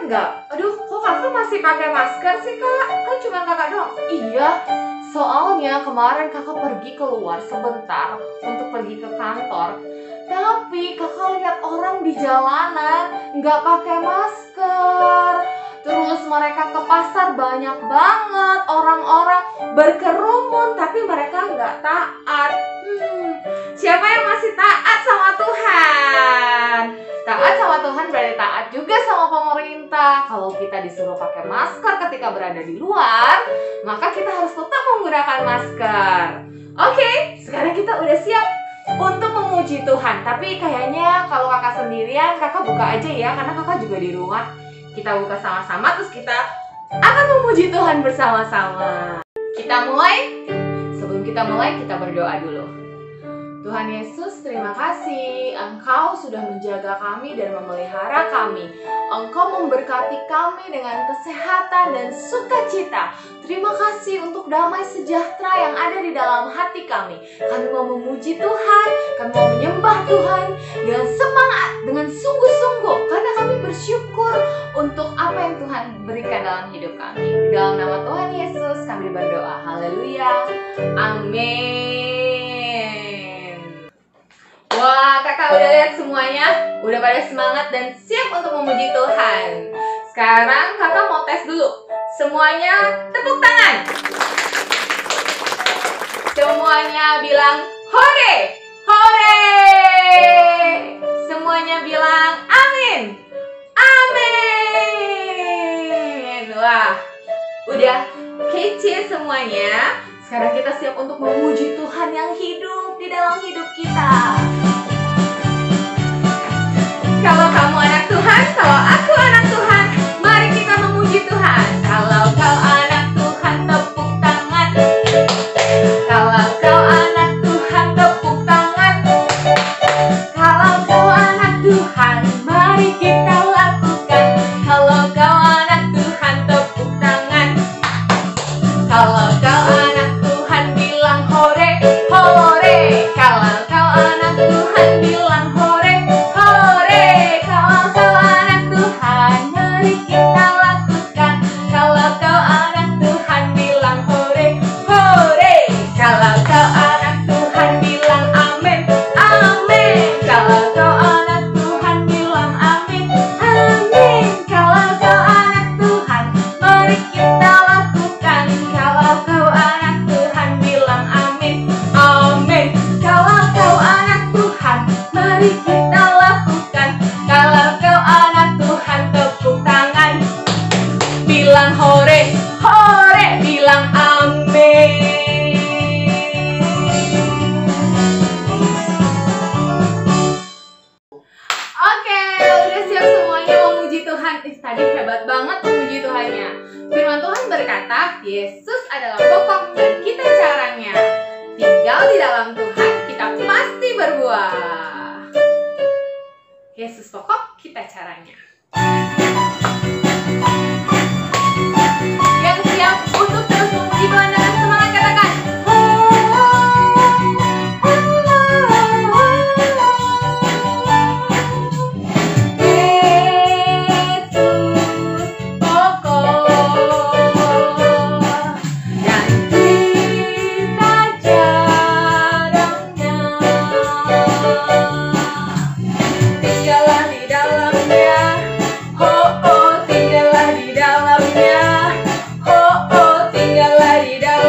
nggak? Aduh, kok kakak masih pakai masker sih kak? Kan cuma kakak doang. Iya, soalnya kemarin kakak pergi keluar sebentar untuk pergi ke kantor. Tapi kakak lihat orang di jalanan nggak pakai masker. Terus mereka ke pasar banyak banget orang-orang berkerumun tapi mereka nggak taat. Siapa yang masih taat sama Tuhan? Taat sama Tuhan berarti taat juga sama pemerintah. Kalau kita disuruh pakai masker ketika berada di luar, maka kita harus tetap menggunakan masker. Oke, sekarang kita udah siap untuk memuji Tuhan. Tapi kayaknya kalau kakak sendirian, kakak buka aja ya, karena kakak juga di rumah. Kita buka sama-sama, terus kita akan memuji Tuhan bersama-sama. Kita mulai. Sebelum kita mulai, kita berdoa dulu. Tuhan Yesus, terima kasih Engkau sudah menjaga kami dan memelihara kami. Engkau memberkati kami dengan kesehatan dan sukacita. Terima kasih untuk damai sejahtera yang ada di dalam hati kami. Kami mau memuji Tuhan, kami mau menyembah Tuhan dengan semangat, dengan sungguh-sungguh, karena kami bersyukur untuk apa yang Tuhan berikan dalam hidup kami. Di dalam nama Tuhan Yesus kami berdoa. Haleluya. Amin. Wah, kakak udah lihat semuanya? Udah pada semangat dan siap untuk memuji Tuhan. Sekarang kakak mau tes dulu. Semuanya tepuk tangan. Semuanya bilang hore, hore. Semuanya bilang amin, amin. Wah, udah kece semuanya. Sekarang kita siap untuk memuji Tuhan yang hidup di dalam hidup kita. Kalau kamu anak Tuhan, kalau aku anak Tuhan, mari kita memuji Tuhan. Kalau kau anak Tuhan, tepuk tangan. Kalau kau anak Tuhan, tepuk tangan. Kalau kau anak Tuhan, mari kita lakukan. Kalau kau anak Tuhan, tepuk tangan. Kalau kau anak Tuhan, bilang hore, hore. Kalau kau anak Tuhan, bilang hore, hore. Kalau kau anak Tuhan, mari kita lakukan. Kalau kau anak Tuhan, bilang hore, hore. Kalau kau anak Tuhan, bilang amin, amin. Kalau kau anak Tuhan, bilang amin, amin. Kalau kau anak Tuhan, mari kita lakukan. Kalau kau anak Tuhan, bilang amin, amin. Kalau kau anak Tuhan, mari kita lakukan. Kalau kau anak Tuhan, tepuk tangan. Bilang hore, hore. Bilang amin. Oke, udah siap semuanya memuji Tuhan. Tadi hebat banget memuji Tuhannya. Firman Tuhan berkata, Yesus adalah pokok dan kita caranya. Tinggal di dalam Tuhan, kita pasti berbuah. Yesus pokok, kita caranya. Yang siap untuk terus memuji Tuhan dengan semangat, katakan Yesus pokok dan kita caranya. Tinggallah di dalamnya, oh oh, tinggallah di dalamnya, oh oh, tinggallah di dalamnya.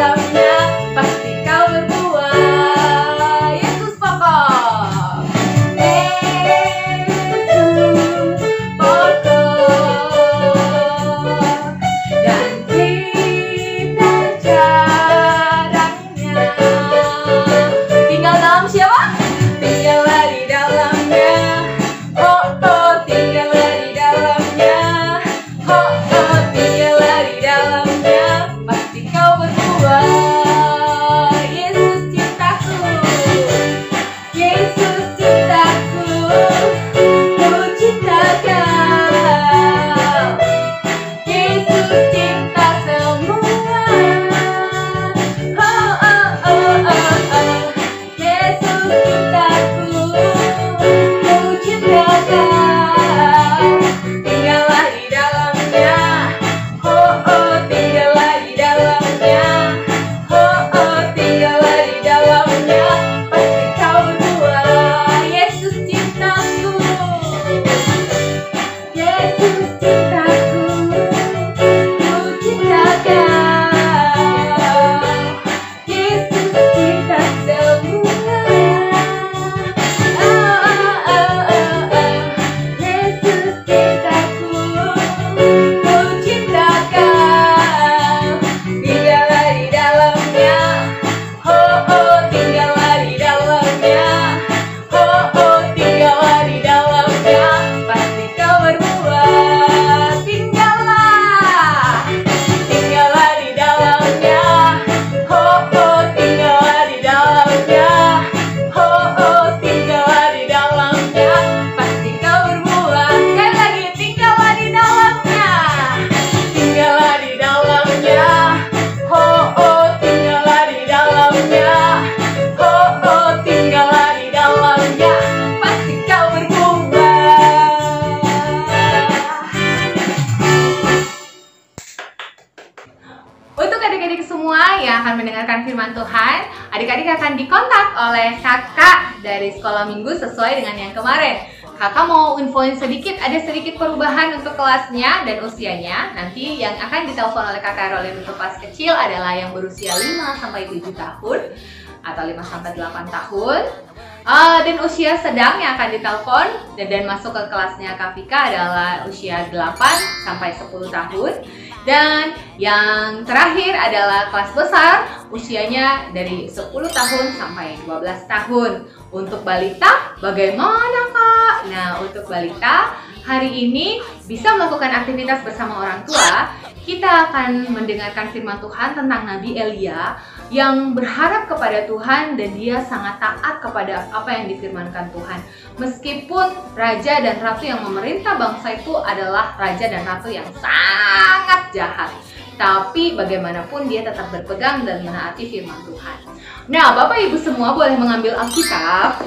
oleh kakak dari sekolah minggu sesuai dengan yang kemarin. Kakak mau infoin sedikit, ada sedikit perubahan untuk kelasnya dan usianya. Nanti yang akan ditelepon oleh kakak Rolin untuk kelas kecil adalah yang berusia 5-7 tahun atau 5-8 tahun. Dan usia sedang yang akan ditelepon dan masuk ke kelasnya Kak Vika adalah usia 8-10 tahun. Dan yang terakhir adalah kelas besar, usianya dari 10 tahun sampai 12 tahun. Untuk balita, bagaimana Kak? Nah, untuk balita, hari ini bisa melakukan aktivitas bersama orang tua. Kita akan mendengarkan firman Tuhan tentang Nabi Elia yang berharap kepada Tuhan dan dia sangat taat kepada apa yang difirmankan Tuhan. Meskipun raja dan ratu yang memerintah bangsa itu adalah raja dan ratu yang sangat jahat, tapi bagaimanapun dia tetap berpegang dan menaati firman Tuhan. Nah, Bapak Ibu semua boleh mengambil Alkitab.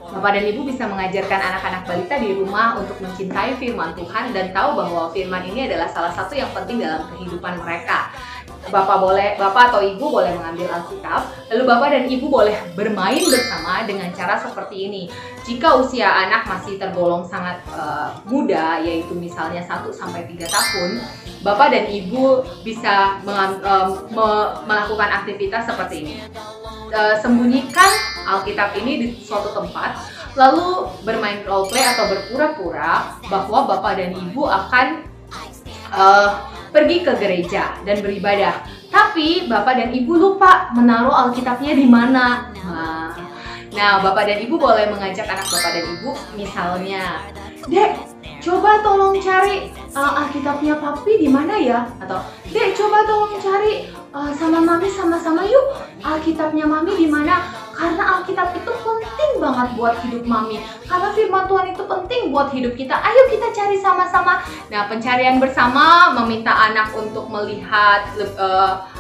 Bapak dan Ibu bisa mengajarkan anak-anak balita di rumah untuk mencintai firman Tuhan dan tahu bahwa firman ini adalah salah satu yang penting dalam kehidupan mereka. Bapak atau Ibu boleh mengambil Alkitab, lalu Bapak dan Ibu boleh bermain bersama dengan cara seperti ini. Jika usia anak masih tergolong sangat muda, yaitu misalnya 1-3 tahun, Bapak dan Ibu bisa melakukan aktivitas seperti ini. Sembunyikan Alkitab ini di suatu tempat, lalu bermain role play atau berpura-pura bahwa Bapak dan Ibu akan pergi ke gereja dan beribadah. Tapi Bapak dan Ibu lupa menaruh Alkitabnya di mana. Nah, Bapak dan Ibu boleh mengajak anak Bapak dan Ibu, misalnya, "Dek, coba tolong cari Alkitabnya Papi di mana ya?" Atau, "Dek, coba tolong cari sama Mami sama-sama yuk, Alkitabnya Mami di mana?" Karena Alkitab itu penting banget buat hidup Mami. Karena firman Tuhan itu penting buat hidup kita. Ayo kita cari sama-sama. Nah, pencarian bersama meminta anak untuk melihat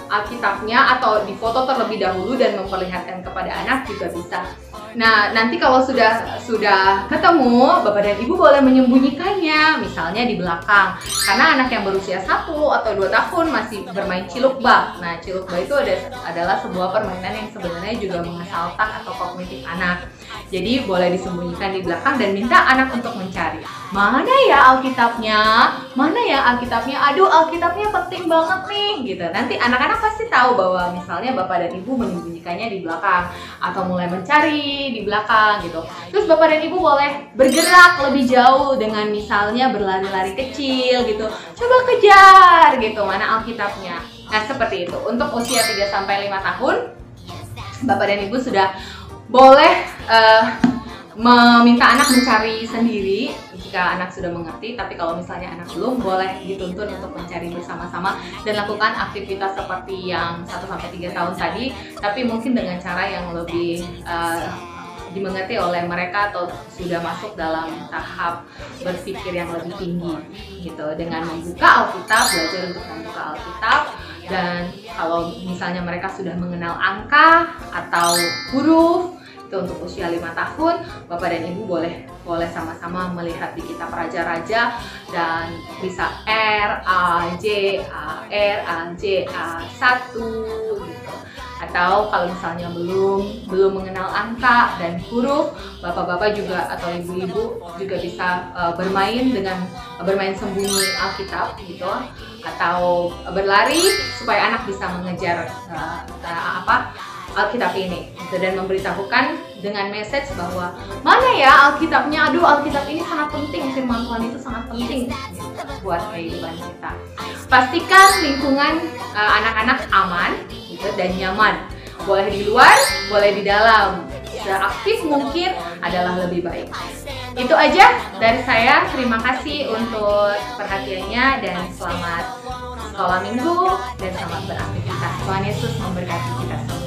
Alkitabnya atau difoto terlebih dahulu dan memperlihatkan kepada anak juga bisa. Nah, nanti kalau sudah ketemu, Bapak dan Ibu boleh menyembunyikannya, misalnya di belakang. Karena anak yang berusia 1 atau 2 tahun masih bermain cilukbak. Nah, cilukbak itu adalah sebuah permainan yang sebenarnya juga mengasah otak atau kognitif anak. Jadi boleh disembunyikan di belakang dan minta anak untuk mencari. Mana ya Alkitabnya? Mana ya Alkitabnya? Aduh, Alkitabnya penting banget nih, gitu. Nanti anak-anak pasti tahu bahwa misalnya Bapak dan Ibu menyembunyikannya di belakang atau mulai mencari di belakang gitu. Terus Bapak dan Ibu boleh bergerak lebih jauh dengan misalnya berlari-lari kecil gitu. Coba kejar gitu, mana Alkitabnya. Nah, seperti itu. Untuk usia 3-5 tahun, Bapak dan Ibu sudah boleh meminta anak mencari sendiri jika anak sudah mengerti. Tapi kalau misalnya anak belum, boleh dituntun untuk mencari bersama-sama dan lakukan aktivitas seperti yang 1-3 tahun tadi, tapi mungkin dengan cara yang lebih dimengerti oleh mereka atau sudah masuk dalam tahap berpikir yang lebih tinggi gitu, dengan membuka Alkitab, belajar untuk membuka Alkitab. Dan kalau misalnya mereka sudah mengenal angka atau huruf, itu untuk usia 5 tahun, Bapak dan Ibu boleh sama-sama melihat di kitab Raja-Raja dan bisa R, A, J, A, R, A, J, A, 1 gitu. Atau kalau misalnya belum mengenal angka dan huruf, Bapak-bapak juga atau ibu-ibu juga bisa bermain sembunyi Alkitab gitu, atau berlari supaya anak bisa mengejar Alkitab ini gitu, dan memberitahukan dengan message bahwa mana ya Alkitabnya, aduh Alkitab ini sangat penting, firman Tuhan itu sangat penting gitu, buat kehidupan kita. Pastikan lingkungan anak-anak aman gitu dan nyaman. Boleh di luar, boleh di dalam. Seaktif mungkin adalah lebih baik. Itu aja dari saya. Terima kasih untuk perhatiannya dan selamat sekolah minggu dan selamat beraktivitas. Tuhan Yesus memberkati kita semua.